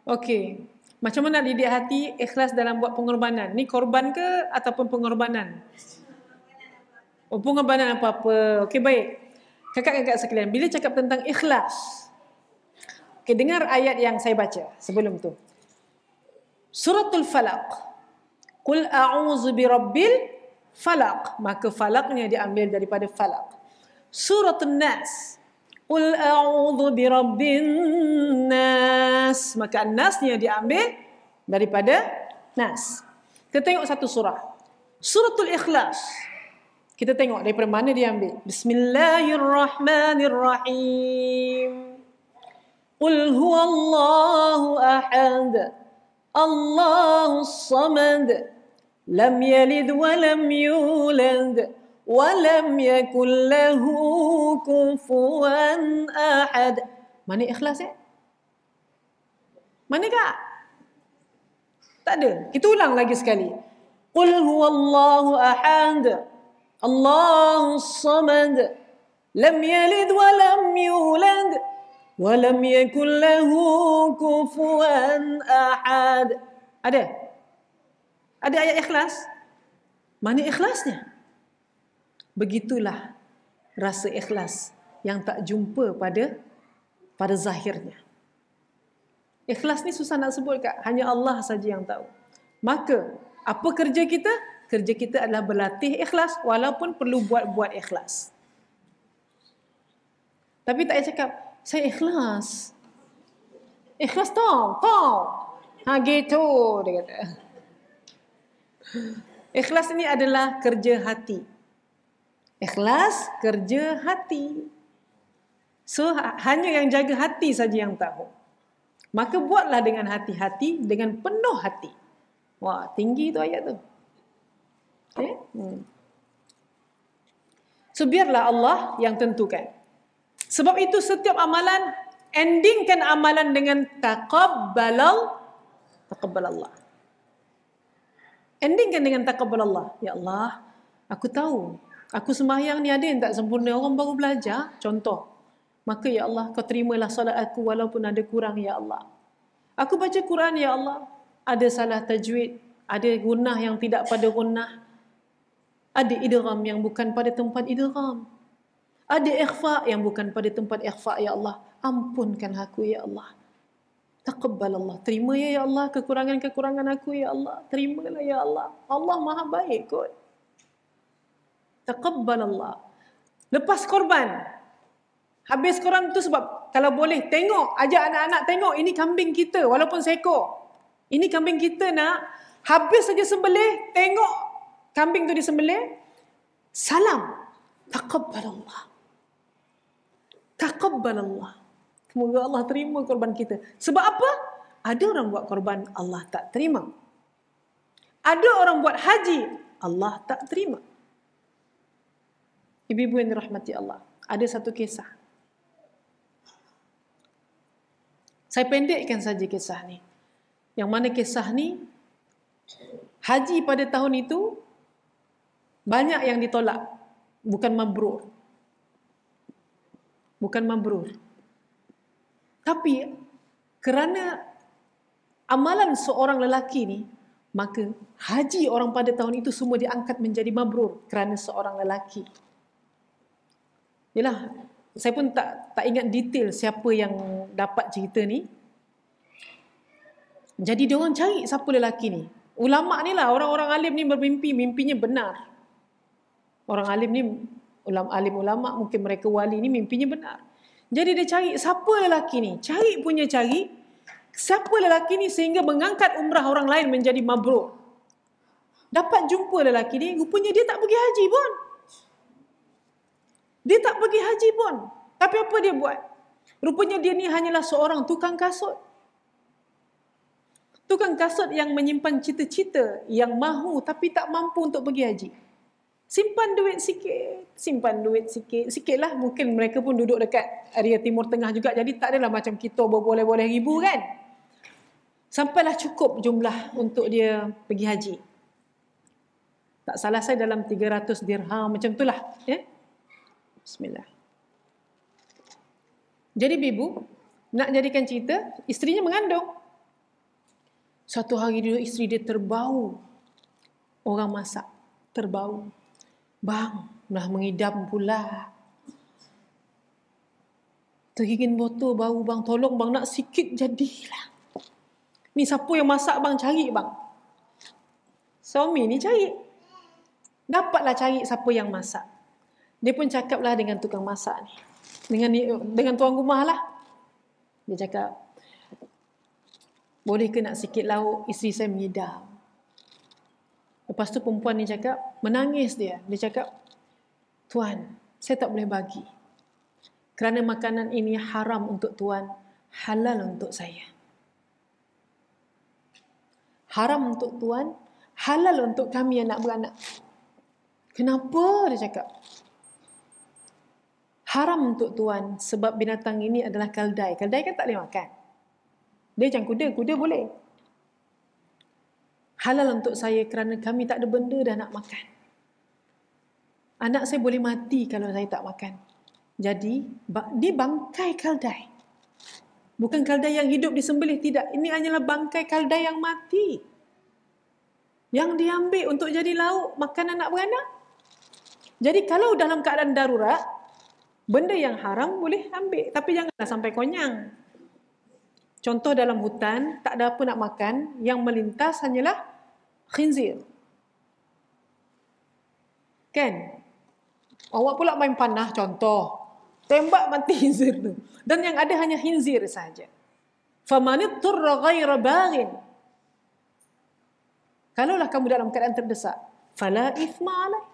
Okey. Macam mana didik hati ikhlas dalam buat pengorbanan? Ni korban ke ataupun pengorbanan? Oh, pengorbanan apa-apa. Okey, baik. Kakak-kakak sekalian, bila cakap tentang ikhlas, okey, dengar ayat yang saya baca sebelum tu. Suratul Falaq. Qul a'udzu birabbil falaq. Maka falaqnya diambil daripada falaq. Suratul Nas. Qul a'udzu birabbin nas. Maka nasnya diambil daripada nas. Kita tengok satu surah. Suratul Ikhlas. Kita tengok daripada mana diambil. Bismillahirrahmanirrahim. Qul huwallahu ahad. Allahus samad. Lam yalid wa lam yulad. Walam yakul lahu kufuwan ahad. Mana ikhlas Mana kak? Tak ada. Kita ulang lagi sekali. Qul huwallahu ahad. Allahus samad. Lam yalid wa lam yulad. Walam yakul lahu kufuwan ahad. Ada? Ada ayat ikhlas? Mana ikhlasnya? Begitulah rasa ikhlas yang tak jumpa pada zahirnya. Ikhlas ni susah nak sebut kak, hanya Allah saja yang tahu. Maka apa kerja kita? Kerja kita adalah berlatih ikhlas walaupun perlu buat ikhlas. Tapi tak payah cakap saya ikhlas. Ikhlas tahu. Ha gitu dia kata. Ikhlas ini adalah kerja hati. Ikhlas kerja hati. So hanya yang jaga hati saja yang tahu. Maka buatlah dengan hati-hati, dengan penuh hati. Wah, tinggi tu ayat tu. Okay? So biarlah Allah yang tentukan. Sebab itu setiap amalan, endingkan amalan dengan taqabbalallah. Endingkan dengan taqabbalallah. Ya Allah, aku tahu aku sembahyang ni ada yang tak sempurna, orang baru belajar, contoh. Maka ya Allah, kau terimalah solat aku walaupun ada kurang ya Allah. Aku baca Quran ya Allah, ada salah tajwid, ada gunnah yang tidak pada gunnah, ada idgham yang bukan pada tempat idgham, ada ikhfa yang bukan pada tempat ikhfa ya Allah. Ampunkan aku ya Allah. Taqabbalallah. Terima ya Allah kekurangan-kekurangan aku ya Allah. Terimalah ya Allah. Allah Maha baik kot. Taqabbalallah. Lepas korban. Habis korban tu sebab kalau boleh tengok, ajak anak-anak tengok ini kambing kita walaupun seekor. Ini kambing kita nak. Habis saja sembelih, tengok kambing tu disembelih. Salam. Taqabbalallah. Taqabbalallah. Semoga Allah terima korban kita. Sebab apa? Ada orang buat korban Allah tak terima. Ada orang buat haji Allah tak terima. Ibu-ibu yang dirahmati Allah, ada satu kisah. Saya pendekkan saja kisah ni. Yang mana kisah ni, haji pada tahun itu banyak yang ditolak. Bukan mabrur. Bukan mabrur. Tapi kerana amalan seorang lelaki ni, maka haji orang pada tahun itu semua diangkat menjadi mabrur kerana seorang lelaki. Yalah, saya pun tak ingat detail siapa yang dapat cerita ni. Jadi dia orang cari siapa lelaki ni. Ulama ni lah, orang-orang alim ni bermimpi, mimpinya benar. Orang alim ni, alim ulama, mungkin mereka wali ni mimpinya benar. Jadi dia cari siapa lelaki ni. Cari. Siapa lelaki ni sehingga mengangkat umrah orang lain menjadi mabrur. Dapat jumpa lelaki ni, rupanya dia tak pergi haji pun. Dia tak pergi haji pun. Tapi apa dia buat? Rupanya dia ni hanyalah seorang tukang kasut. Tukang kasut yang menyimpan cita-cita, yang mahu tapi tak mampu untuk pergi haji. Simpan duit sikit. Sikitlah, mungkin mereka pun duduk dekat area Timur Tengah juga, jadi tak adalah macam kita berboleh-boleh ribu kan. Sampailah cukup jumlah untuk dia pergi haji. Tak salah saya dalam 300 dirham, macam itulah. Ya? Bismillah. Jadi ibu nak jadikan cerita, isterinya mengandung. Satu hari dia, isteri dia terbau. Orang masak, terbau. Bang, dah mengidam pula. Tergigin botol bau bang, tolong bang, nak sikit jadilah. Ni siapa yang masak bang, cari bang. Suami ni cari. Dapatlah cari siapa yang masak. Dia pun cakaplah dengan tukang masak ni. Dengan tuan rumah lah. Dia cakap, boleh ke nak sikit lauk, isteri saya mengidam. Lepas tu perempuan ni cakap, menangis dia. Dia cakap, tuan, saya tak boleh bagi. Kerana makanan ini haram untuk tuan, halal untuk saya. Haram untuk tuan, halal untuk kami anak beranak. Kenapa? Dia cakap. Haram untuk tuan sebab binatang ini adalah keldai. Keldai kan tak boleh makan. Dia macam kuda, kuda boleh. Halal untuk saya kerana kami tak ada benda dah nak makan. Anak saya boleh mati kalau saya tak makan. Jadi, dia bangkai keldai. Bukan keldai yang hidup disembelih, tidak. Ini hanyalah bangkai keldai yang mati. Yang diambil untuk jadi lauk makan anak beranak. Jadi kalau dalam keadaan darurat, benda yang haram boleh ambil. Tapi janganlah sampai konyang. Contoh dalam hutan, tak ada apa nak makan, yang melintas hanyalah khinzir. Kan? Awak pula main panah, contoh. Tembak mati khinzir tu. Dan yang ada hanya khinzir saja. Famanitturra ghaira baghin. Kalaulah kamu dalam keadaan terdesak, fala ithma alaih.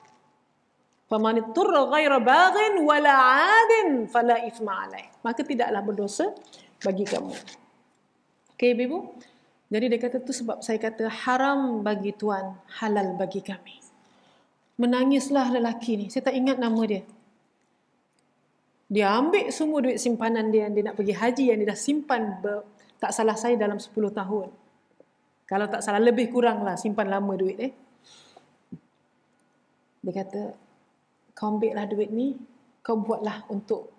Famanitturra ghaira baghin wala 'adin fala ithma alaih. Maka tidaklah berdosa bagi kamu. Okey, Ibu. Jadi dia kata tu sebab saya kata haram bagi tuan, halal bagi kami. Menangislah lelaki ni. Saya tak ingat nama dia. Dia ambil semua duit simpanan dia yang dia nak pergi haji yang dia dah simpan tak salah saya dalam 10 tahun. Kalau tak salah lebih kurang lah simpan lama duit Dia kata, kau ambil lah duit ni, kau buatlah untuk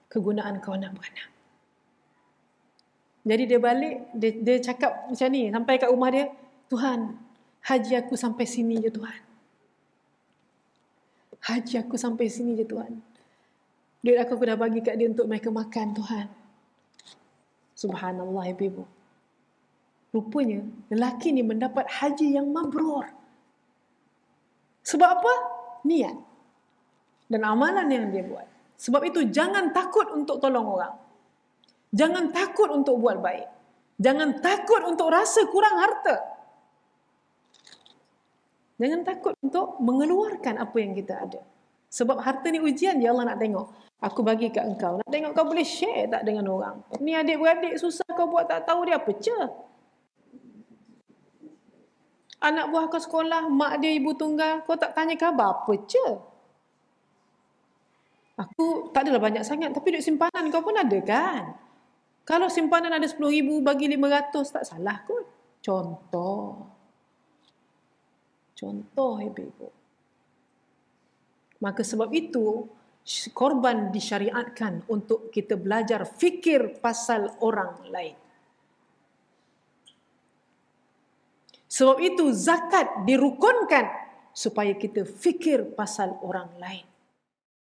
kegunaan kau anak beranak. Jadi dia balik, dia cakap macam ni, sampai kat rumah dia, Tuhan, haji aku sampai sini je Tuhan. Haji aku sampai sini je Tuhan. Duit aku dah bagi kat dia untuk mereka makan Tuhan. Subhanallah, ibu. Rupanya, lelaki ni mendapat haji yang mabrur. Sebab apa? Niat. Dan amalan yang dia buat. Sebab itu, jangan takut untuk tolong orang. Jangan takut untuk buat baik. Jangan takut untuk rasa kurang harta. Jangan takut untuk mengeluarkan apa yang kita ada. Sebab harta ni ujian je Allah nak tengok. Aku bagi kat engkau. Nak tengok kau boleh share tak dengan orang. Ni adik-beradik susah kau buat tak tahu dia pecah. Anak buah kau sekolah, mak dia ibu tunggal, kau tak tanya khabar, pecah. Aku tak adalah banyak sangat, tapi duit simpanan kau pun ada kan? Kalau simpanan ada 10,000, bagi 500, tak salah kot. Contoh, ibu-ibu. Maka sebab itu, korban disyariatkan untuk kita belajar fikir pasal orang lain. Sebab itu zakat dirukunkan supaya kita fikir pasal orang lain.